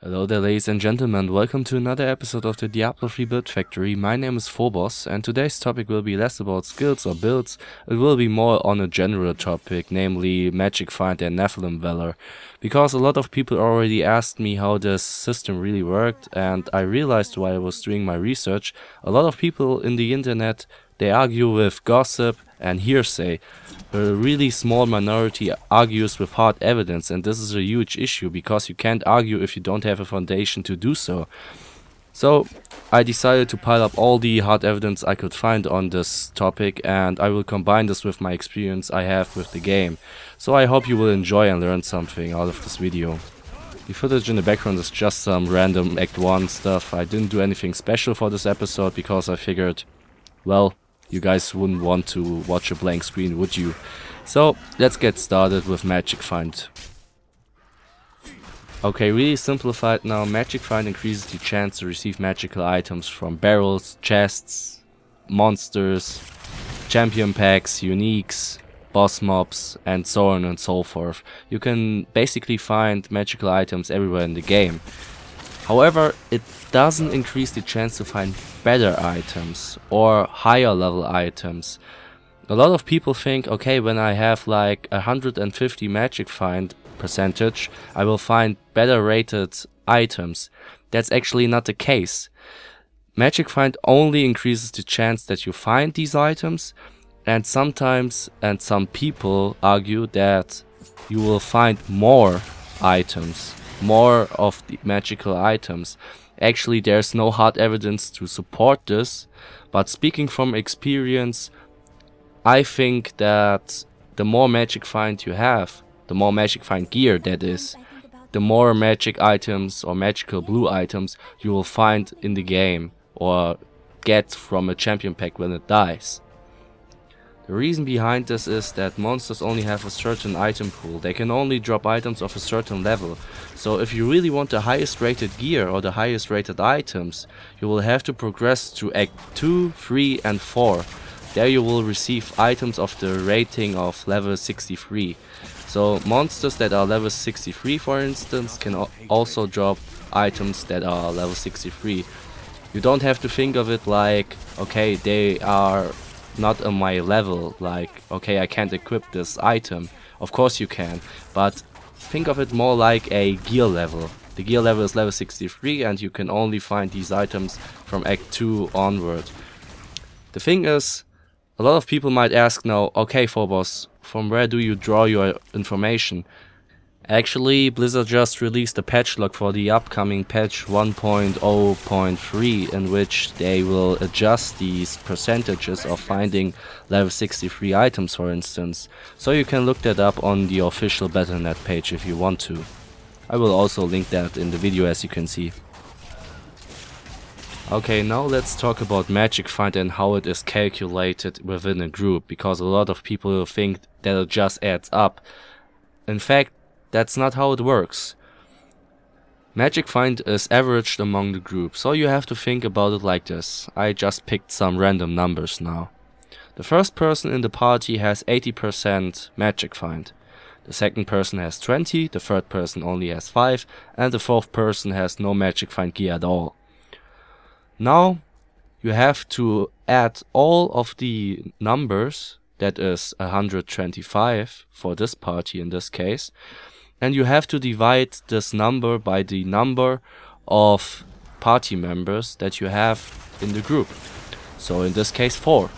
Hello there, ladies and gentlemen, welcome to another episode of the Diablo 3 Build Factory. My name is Phobos, and today's topic will be less about skills or builds. It will be more on a general topic, namely Magic Find and Nephalem Valor. Because a lot of people already asked me how this system really worked, and I realized while I was doing my research, a lot of people in the internet, they argue with gossip and hearsay. A really small minority argues with hard evidence, and this is a huge issue because you can't argue if you don't have a foundation to do so. So I decided to pile up all the hard evidence I could find on this topic, and I will combine this with my experience I have with the game. So I hope you will enjoy and learn something out of this video. The footage in the background is just some random Act 1 stuff. I didn't do anything special for this episode because I figured, well, you guys wouldn't want to watch a blank screen, would you? So let's get started with Magic Find. Okay, really simplified now, Magic Find increases the chance to receive magical items from barrels, chests, monsters, champion packs, uniques, boss mobs, and so on and so forth. You can basically find magical items everywhere in the game. However, it doesn't increase the chance to find better items or higher level items. A lot of people think, okay, when I have like 150 magic find percentage, I will find better rated items. That's actually not the case. Magic find only increases the chance that you find these items, and sometimes, and some people argue that you will find more items. More of the magical items. Actually, there's no hard evidence to support this, but speaking from experience, I think that the more magic find you have, the more magic find gear that is, the more magic items or magical blue items you will find in the game or get from a champion pack when it dies. The reason behind this is that monsters only have a certain item pool. They can only drop items of a certain level. So if you really want the highest rated gear or the highest rated items, you will have to progress to Act 2, 3 and 4. There you will receive items of the rating of level 63. So monsters that are level 63, for instance, can also drop items that are level 63. You don't have to think of it like, okay, they are not on my level, like, okay, I can't equip this item. Of course you can, but think of it more like a gear level. The gear level is level 63 and you can only find these items from Act 2 onward. The thing is, a lot of people might ask now, okay Phobos, from where do you draw your information? Actually, Blizzard just released a patch log for the upcoming patch 1.0.3 in which they will adjust these percentages of finding level 63 items, for instance. So you can look that up on the official Battle.net page if you want to. I will also link that in the video, as you can see. Okay, now let's talk about Magic Find and how it is calculated within a group, because a lot of people think that it just adds up. In fact, that's not how it works. Magic Find is averaged among the group, so you have to think about it like this. I just picked some random numbers now. The first person in the party has 80% Magic Find. The second person has 20, the third person only has 5, and the fourth person has no Magic Find gear at all. Now you have to add all of the numbers, that is 125 for this party in this case, and you have to divide this number by the number of party members that you have in the group. So in this case 4.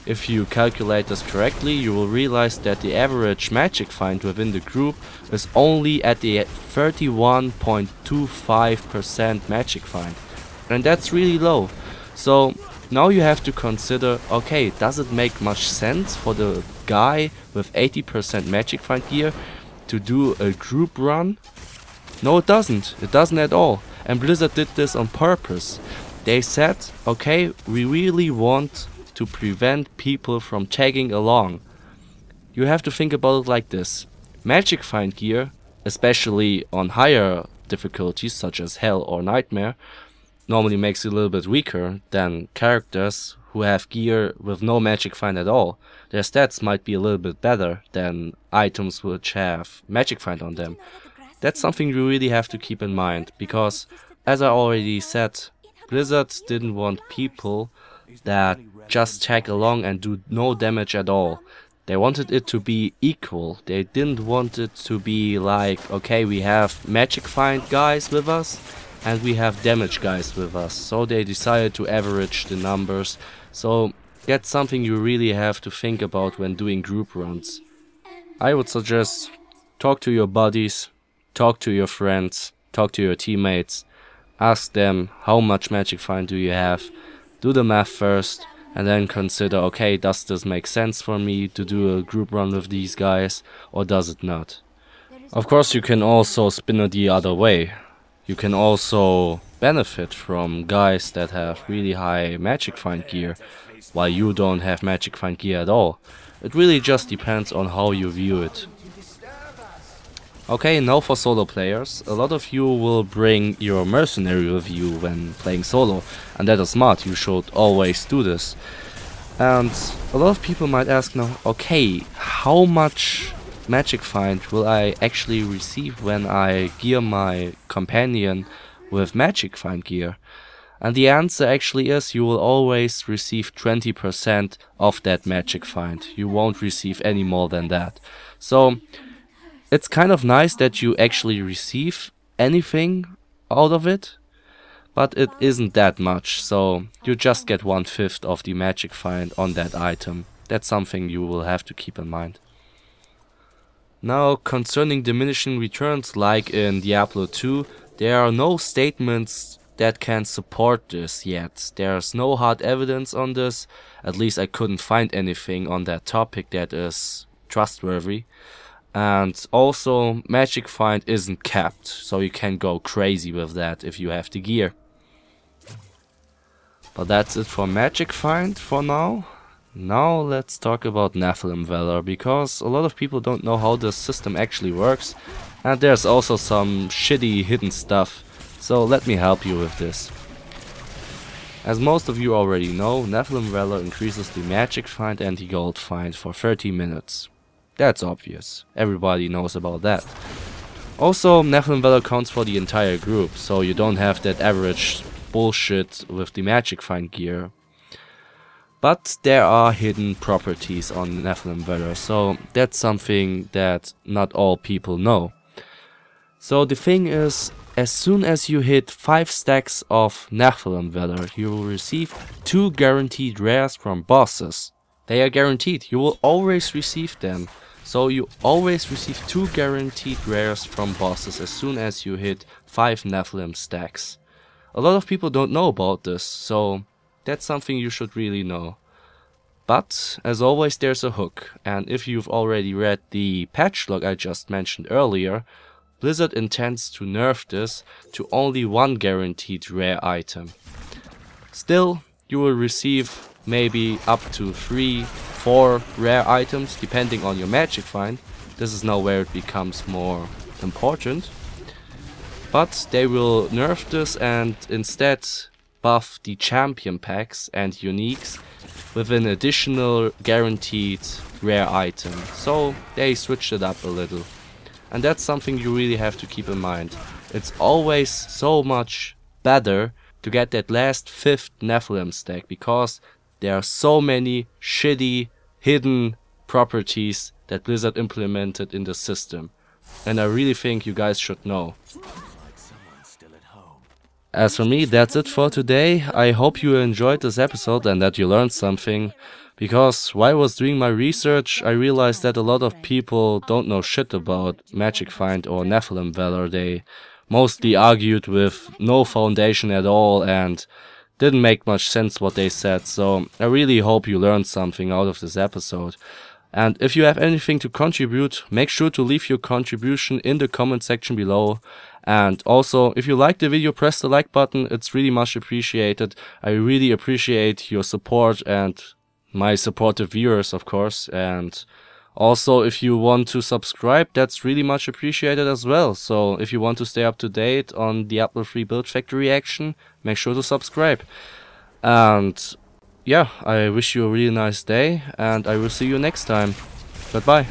If you calculate this correctly, you will realize that the average magic find within the group is only at the 31.25% magic find. And that's really low. So now you have to consider, okay, does it make much sense for the guy with 80% magic find gear to do a group run? No, it doesn't. It doesn't at all. And Blizzard did this on purpose. They said, okay, we really want to prevent people from tagging along. You have to think about it like this. Magic find gear, especially on higher difficulties such as Hell or Nightmare, normally makes it a little bit weaker than characters who have gear with no magic find at all. Their stats might be a little bit better than items which have magic find on them. That's something you really have to keep in mind, because as I already said, Blizzard didn't want people that just tag along and do no damage at all. They wanted it to be equal. They didn't want it to be like, okay, we have magic find guys with us and we have damage guys with us. So they decided to average the numbers. So that's something you really have to think about when doing group runs. I would suggest talk to your buddies, talk to your friends, talk to your teammates, ask them how much magic find do you have, do the math first, and then consider, okay, does this make sense for me to do a group run with these guys, or does it not? Of course, you can also spin it the other way. You can also benefit from guys that have really high magic find gear, while you don't have magic find gear at all. It really just depends on how you view it. Okay, now for solo players. A lot of you will bring your mercenary with you when playing solo, and that is smart, you should always do this. And a lot of people might ask now, okay, how much magic find will I actually receive when I gear my companion with magic find gear? And the answer actually is you will always receive 20% of that magic find. You won't receive any more than that. So it's kind of nice that you actually receive anything out of it, but it isn't that much, so you just get 1/5 of the magic find on that item. That's something you will have to keep in mind. Now, concerning diminishing returns, like in Diablo 2, there are no statements that can support this yet. There's no hard evidence on this, at least I couldn't find anything on that topic that is trustworthy. And also, magic find isn't capped, so you can go crazy with that if you have the gear. But that's it for magic find for now. Now let's talk about Nephalem Valor, because a lot of people don't know how this system actually works, and there's also some shitty hidden stuff, so let me help you with this. As most of you already know, Nephalem Valor increases the magic find and the gold find for 30 minutes. That's obvious, everybody knows about that. Also, Nephalem Valor counts for the entire group, so you don't have that average bullshit with the magic find gear. But there are hidden properties on Nephalem Valor, so that's something that not all people know. So the thing is, as soon as you hit 5 stacks of Nephalem Valor, you will receive 2 guaranteed rares from bosses. They are guaranteed, you will always receive them. So you always receive 2 guaranteed rares from bosses as soon as you hit 5 Nephalem stacks. A lot of people don't know about this, so that's something you should really know. But, as always, there's a hook, and if you've already read the patch log I just mentioned earlier, Blizzard intends to nerf this to only 1 guaranteed rare item. Still, you will receive maybe up to 3-4 rare items depending on your magic find. This is now where it becomes more important. But they will nerf this and instead buff the champion packs and uniques with an additional guaranteed rare item. So they switched it up a little. And that's something you really have to keep in mind. It's always so much better to get that last 5th Nephalem stack, because there are so many shitty hidden properties that Blizzard implemented in the system. And I really think you guys should know. As for me, that's it for today. I hope you enjoyed this episode and that you learned something. Because while I was doing my research, I realized that a lot of people don't know shit about Magic Find or Nephalem Valor. They mostly argued with no foundation at all and didn't make much sense what they said. So I really hope you learned something out of this episode. And if you have anything to contribute, make sure to leave your contribution in the comment section below. And also, if you liked the video, press the like button. It's really much appreciated. I really appreciate your support and my supportive viewers, of course. And also, if you want to subscribe, that's really much appreciated as well. So if you want to stay up to date on Diablo 3 build factory action, make sure to subscribe. And yeah, I wish you a really nice day, and I will see you next time. Goodbye.